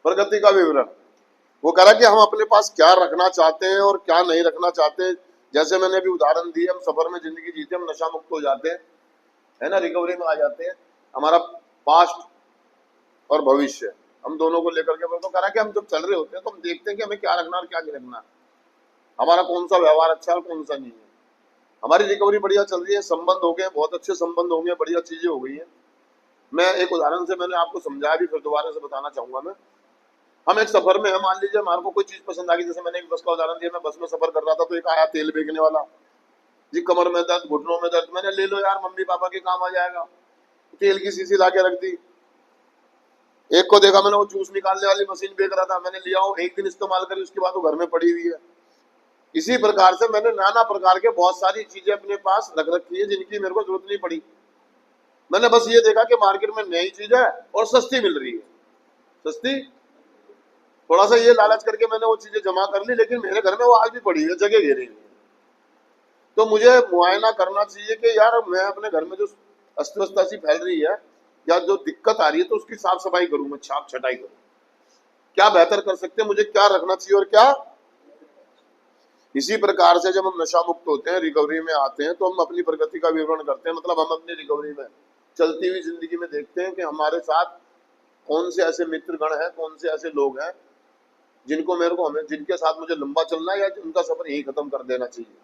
प्रगति का विवरण। वो कह रहा कि हम अपने पास क्या रखना चाहते हैं और क्या नहीं रखना चाहते। जैसे मैंने अभी उदाहरण दिए, हम सफर में जिंदगी जीते, हम नशा मुक्त हो जाते हैं, है ना, रिकवरी में आ जाते हैं। हमारा पास्ट और भविष्य, हम दोनों को लेकर के तो कह रहा कि हम जब चल रहे होते हैं तो हम देखते हैं कि हमें क्या रखना और क्या नहीं रखना, हमारा कौन सा व्यवहार अच्छा है और कौन सा नहीं है। हमारी रिकवरी बढ़िया चल रही है, संबंध हो गए, बहुत अच्छे संबंध होंगे, बढ़िया चीजें हो गई है। मैं एक उदाहरण से मैंने आपको समझाया भी, फिर दोबारा से बताना चाहूंगा मैं। हम एक सफर में, हम मान लीजिए हमारे को कोई चीज पसंद आ गई, जैसे मैंने एक बस का उदाहरण दिया, मैं बस में सफर कर रहा था तो एक आया तेल बेचने वाला, जी कमर में दर्द, घुटनों में दर्द, मैंने ले लो यार, मम्मी पापा के काम आ जाएगा, तेल की शीशी ला के रख दी। एक को देखा मैंने, वो जूस निकालने वाली मशीन बेच रहा था, मैंने लिया, एक दिन इस्तेमाल करी, उसके बाद वो घर में पड़ी हुई है। इसी प्रकार से मैंने नाना प्रकार के बहुत सारी चीजें अपने पास रख रखी है जिनकी मेरे को जरूरत नहीं पड़ी। मैंने बस ये देखा कि मार्केट में नई चीज है और सस्ती मिल रही है, सस्ती, थोड़ा सा ये लालच करके मैंने वो चीजें जमा कर ली, लेकिन मेरे घर में वो आज भी पड़ी है, जगह घेरी हुई है। तो मुझे मुआयना करना चाहिए कि यार मैं अपने घर में जो अस्त व्यवस्था सी फैल रही है या जो दिक्कत आ रही है, तो उसकी साफ सफाई करूं, मैं छाप छटाई करूं, क्या बेहतर कर सकते हैं, मुझे क्या रखना चाहिए और क्या। इसी प्रकार से जब हम नशा मुक्त होते हैं, रिकवरी में आते हैं, तो हम अपनी प्रगति का विवरण करते हैं। मतलब हम अपनी रिकवरी में चलती हुई जिंदगी में देखते हैं कि हमारे साथ कौन से ऐसे मित्रगण हैं, कौन से ऐसे लोग हैं जिनको मेरे को, हमें जिनके साथ मुझे लंबा चलना है या उनका सफर यही खत्म कर देना चाहिए।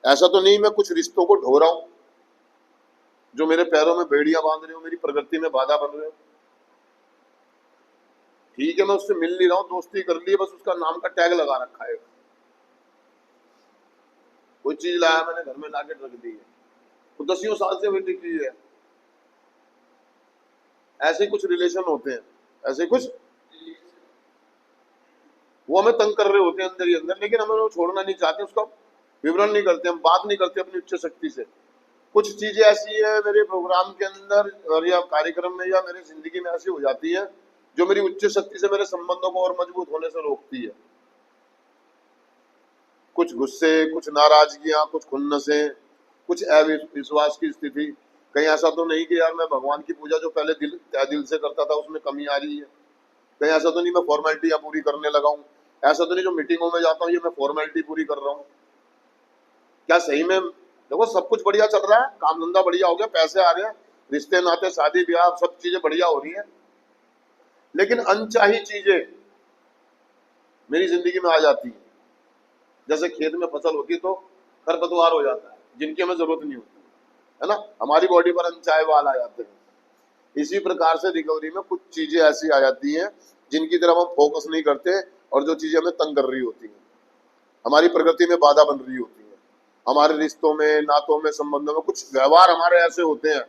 ऐसा तो नहीं मैं कुछ रिश्तों को ढो रहा हूं जो मेरे पैरों में बेड़ियां बांध रहे हो, मेरी प्रगति में बाधा बन रहे हो। ठीक है, मैं उससे मिल नहीं रहा हूं, दोस्ती कर ली, बस उसका नाम का टैग लगा रखा है। कोई चीज लाया मैंने घर में लाके रख दी है, तो 10 साल से वही दिख रही है। ऐसे कुछ रिलेशन होते हैं, ऐसे कुछ, वो हमें तंग कर रहे होते हैं अंदर ही अंदर, लेकिन हमें वो छोड़ना नहीं चाहते, उसका विवरण नहीं करते, हम बात नहीं करते अपनी उच्च शक्ति से। कुछ चीजें ऐसी है मेरे प्रोग्राम के अंदर और या कार्यक्रम में या मेरी जिंदगी में ऐसी हो जाती है जो मेरी उच्च शक्ति से मेरे संबंधों को और मजबूत होने से रोकती है। कुछ गुस्से, कुछ नाराजगियां, कुछ खुन्नसे, कुछ अविश्वास की स्थिति। कहीं ऐसा तो नहीं कि यार मैं भगवान की पूजा जो पहले दिल से करता था उसमें कमी आ रही है। कहीं ऐसा तो नहीं मैं फॉर्मेलिटी पूरी करने लगा हूँ। ऐसा तो नहीं जो मीटिंगों में जाता हूँ ये मैं फॉर्मेलिटी पूरी कर रहा हूँ। क्या सही में देखो सब कुछ बढ़िया चल रहा है, काम धंधा बढ़िया हो गया, पैसे आ रहे हैं, रिश्ते नाते, शादी ब्याह, सब चीजें बढ़िया हो रही है, लेकिन अनचाही चीजें मेरी जिंदगी में आ जाती है। जैसे खेत में फसल होती है तो खरपतवार हो जाता है जिनकी हमें जरूरत नहीं होती है ना, हमारी बॉडी पर अनचाहे वाल आ जाते हैं। इसी प्रकार से रिकवरी में कुछ चीजें ऐसी आ जाती हैं जिनकी तरफ हम फोकस नहीं करते और जो चीजें हमें तंग कर रही होती हैं, हमारी प्रगति में बाधा बन रही होती है। हमारे रिश्तों में, नातों में, संबंधों में कुछ व्यवहार हमारे ऐसे होते हैं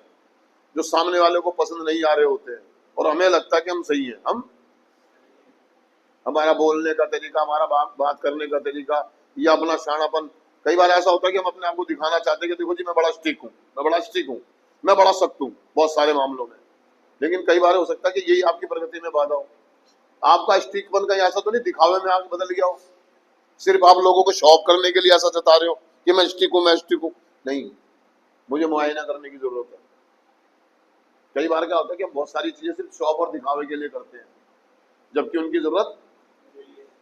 जो सामने वाले को पसंद नहीं आ रहे होते हैं और हमें लगता है कि हम सही हैं। हम, हमारा बोलने का तरीका, हमारा बात करने का तरीका या अपना शानापन, कई बार ऐसा होता है कि हम अपने आप को दिखाना चाहते हैं कि देखो जी मैं बड़ा स्ट्रिक्ट हूँ, मैं बड़ा स्ट्रिक्ट हूँ, मैं बड़ा सख्त हूँ बहुत सारे मामलों में। लेकिन कई बार हो सकता है कि यही आपकी प्रगति में बाधा हो। आपका स्ट्रिक्टपन कहीं ऐसा तो नहीं दिखावे में आगे बदल गया हो, सिर्फ आप लोगों को शॉप करने के लिए ऐसा जता रहे हो कि मैं स्ट्रिक्ट हूँ, मैं स्ट्रिक्ट हूँ। नहीं, मुझे मुआयना करने की जरूरत है। कई बार क्या होता है कि हम बहुत सारी चीजें सिर्फ शॉप और दिखावे के लिए करते हैं जबकि उनकी जरूरत,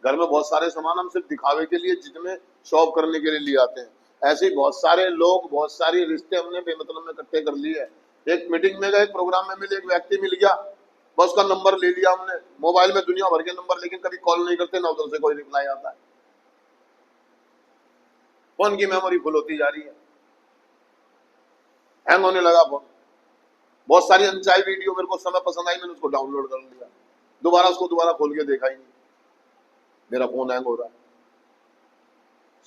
घर में बहुत सारे सामान हम सिर्फ दिखावे के लिए, जितने शॉप करने के लिए ले आते हैं। ऐसे ही बहुत सारे लोग, बहुत सारी रिश्ते हमने बेमतलब में इकट्ठे कर लिए है। एक मीटिंग में गए, प्रोग्राम में मिले, एक व्यक्ति मिल गया, बस उसका नंबर ले लिया हमने, मोबाइल में दुनिया भर के नंबर, लेकिन कभी कॉल नहीं करते, ना उधर से कोई रिप्लाई आता है। फोन की मेमोरी फुल होती जा रही है, हैंग होने लगा फोन। बहुत सारी अनचाही वीडियो मेरे को समय पसंद आई, मैंने उसको डाउनलोड कर लिया, दोबारा उसको दोबारा खोल के देखा ही नहीं, मेरा फोन हैंग हो रहा है।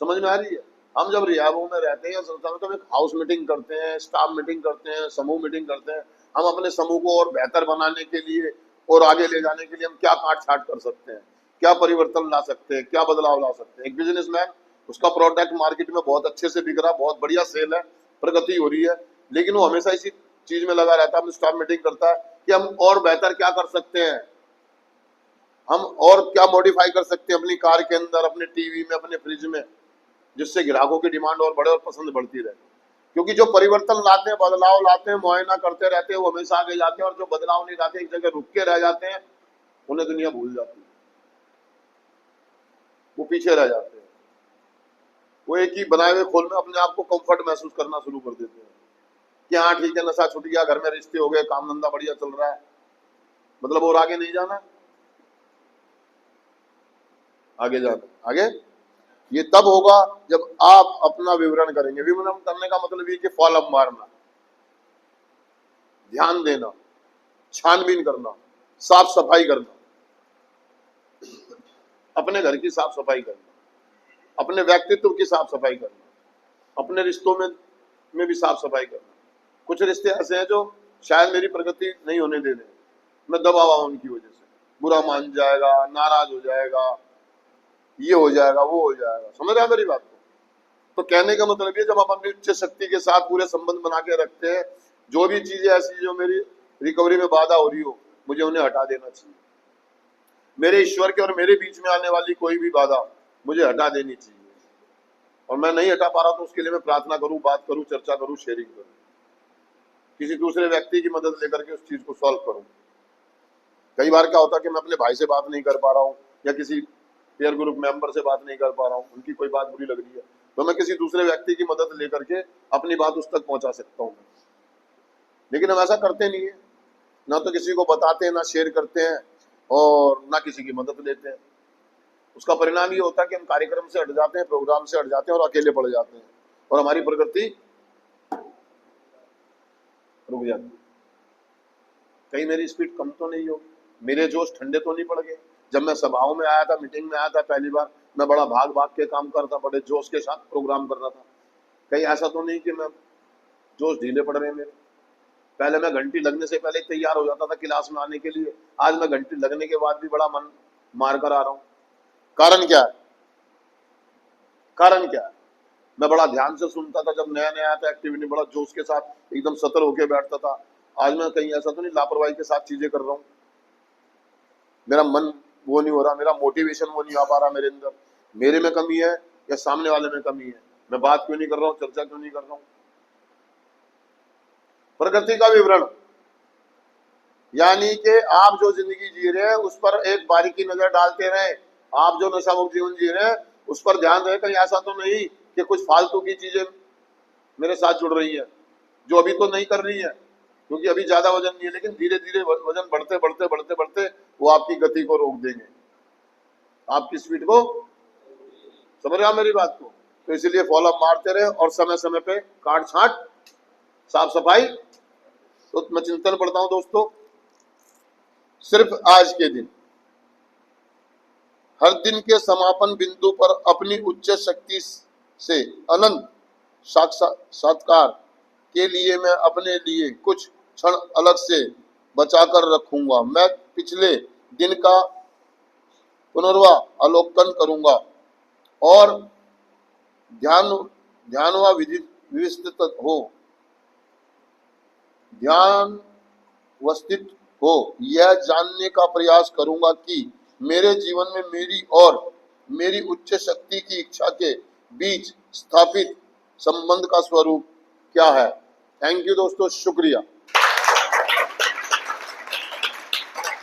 समझ में आ रही है? हम जब रिहाबों में रहते हैं या संस्था में, तो हम एक हाउस मीटिंग करते हैं, स्टाफ मीटिंग करते हैं, समूह मीटिंग करते हैं। हम अपने समूह को और बेहतर बनाने के लिए और आगे ले जाने के लिए हम क्या काट छाट कर सकते हैं, क्या परिवर्तन ला सकते हैं, क्या बदलाव ला सकते हैं। एक बिजनेसमैन, उसका प्रोडक्ट मार्केट में बहुत अच्छे से बिक रहा, बहुत बढ़िया सेल है, प्रगति हो रही है, लेकिन वो हमेशा इसी चीज में लगा रहता है, अपनी स्टाफ मीटिंग करता है कि हम और बेहतर क्या कर सकते हैं, हम और क्या मॉडिफाई कर सकते हैं अपनी कार के अंदर, अपने टीवी में, अपने फ्रिज में, जिससे ग्राहकों की डिमांड और बढ़े और पसंद बढ़ती रहे। क्योंकि जो परिवर्तन लाते हैं, बदलाव लाते हैं, मुआयना करते रहते हैं, वो हमेशा आगे जाते हैं, और जो बदलाव नहीं लाते, एक जगह रुक के रह जाते हैं, उन्हें दुनिया भूल जाती है, वो पीछे रह जाते हैं। वो एक ही बनाए हुए खोल में अपने आप को कंफर्ट महसूस करना शुरू कर देते हैं कि हाँ ठीक है, नशा छूट गया, घर में रिश्ते हो गए, काम धंधा बढ़िया चल रहा है, मतलब और आगे नहीं जाना, आगे जाना, आगे। ये तब होगा जब आप अपना विवरण करेंगे। विवरण करने का मतलब ये कि फॉलोअप मारना, ध्यान देना, छानबीन करना, साफ सफाई करना, अपने घर की साफ सफाई करना, अपने व्यक्तित्व की साफ सफाई करना, अपने रिश्तों में भी साफ सफाई करना। कुछ रिश्ते ऐसे हैं जो शायद मेरी प्रगति नहीं होने दे रहे, मैं दबा हुआ उनकी वजह से, बुरा मान जाएगा, नाराज हो जाएगा, ये हो जाएगा, वो हो जाएगा, समझ रहे हैं मेरी बात को? तो कहने का मतलब ये, जब आप अपनी उच्च शक्ति के साथ पूरे संबंध बना के रखते हैं, जो भी चीजें ऐसी जो मेरी रिकवरी में बाधा हो रही हो, मुझे उन्हें हटा देना चाहिए। मेरे ईश्वर के और मेरे बीच में आने वाली कोई भी बाधा मुझे हटा देनी चाहिए, और मैं नहीं हटा पा रहा तो उसके लिए मैं प्रार्थना करूं, बात करूं, चर्चा करूं, शेयरिंग करूं, किसी दूसरे व्यक्ति की मदद लेकर के उस चीज को सॉल्व करूं। कई बार क्या होता है कि मैं अपने भाई से बात नहीं कर पा रहा हूँ, या किसी पेयर ग्रुप मेंबर से बात नहीं कर पा रहा हूँ, उनकी कोई बात बुरी लग रही है, तो मैं किसी दूसरे व्यक्ति की मदद लेकर के अपनी बात उस तक पहुंचा सकता हूँ। लेकिन हम ऐसा करते नहीं है, ना तो किसी को बताते हैं, ना शेयर करते हैं, और ना किसी की मदद लेते हैं। उसका परिणाम ये होता है कि हम कार्यक्रम से हट जाते हैं, प्रोग्राम से हट जाते हैं, और अकेले पड़ जाते हैं, और हमारी प्रगति रुक जाती है। कहीं मेरी स्पीड कम तो नहीं होगी, मेरे जोश ठंडे तो नहीं पड़ गए? जब मैं सभाओं में आया था, मीटिंग में आया था पहली बार, मैं बड़ा भाग भाग के काम करता, बड़े जोश के साथ प्रोग्राम कर रहा था। कहीं ऐसा तो नहीं कि मैं जोश ढीले पड़ रहे हैं मेरे? पहले मैं घंटी लगने से पहले तैयार हो जाता था क्लास में आने के लिए, आज मैं घंटी लगने के बाद भी बड़ा मन मार कर आ रहा हूँ। कारण क्या है? कारण क्या है? मैं बड़ा ध्यान से सुनता था, जब नया नया आया था एक्टिविटी, बड़ा जोश के साथ एकदम सतर होके बैठता था। आज मैं कहीं ऐसा तो नहीं लापरवाही के साथ चीजें कर रहा हूँ? मेरा मन वो नहीं हो रहा, मेरा मोटिवेशन वो नहीं आ पा रहा मेरे अंदर। मेरे में कमी है या सामने वाले में कमी है? मैं बात क्यों नहीं कर रहा हूँ, चर्चा क्यों नहीं कर रहा हूँ? प्रगति का विवरण यानी कि आप जो जिंदगी जी रहे हैं उस पर एक बारीकी नजर डालते रहे। आप जो नशा मुक्त जीवन जी रहे हैं उस पर ध्यान रहे, कहीं ऐसा तो नहीं कि कुछ फालतू की चीजें मेरे साथ जुड़ रही है, जो अभी तो नहीं कर रही है क्योंकि अभी ज्यादा वजन नहीं है, लेकिन धीरे धीरे वजन बढ़ते बढ़ते बढ़ते बढ़ते वो आपकी गति को रोक देंगे, आपकी स्पीड को। समझ रहे हो मेरी बात को? तो इसलिए फॉलोअप मारते रहे, और समय समय पे काट छांट, साफ सफाई। तो मैं चिंतन पढ़ता हूं दोस्तों, सिर्फ आज के दिन, हर दिन के समापन बिंदु पर अपनी उच्च शक्ति से अनंत साक्षात्कार के लिए मैं अपने लिए कुछ क्षण अलग से बचाकर रखूंगा। मैं पिछले दिन का पुनर्वालोकन करूंगा और ध्यान व विस्तृत हो, ध्यान वस्थित हो, यह जानने का प्रयास करूंगा कि मेरे जीवन में मेरी और मेरी उच्च शक्ति की इच्छा के बीच स्थापित संबंध का स्वरूप क्या है। थैंक यू दोस्तों, शुक्रिया।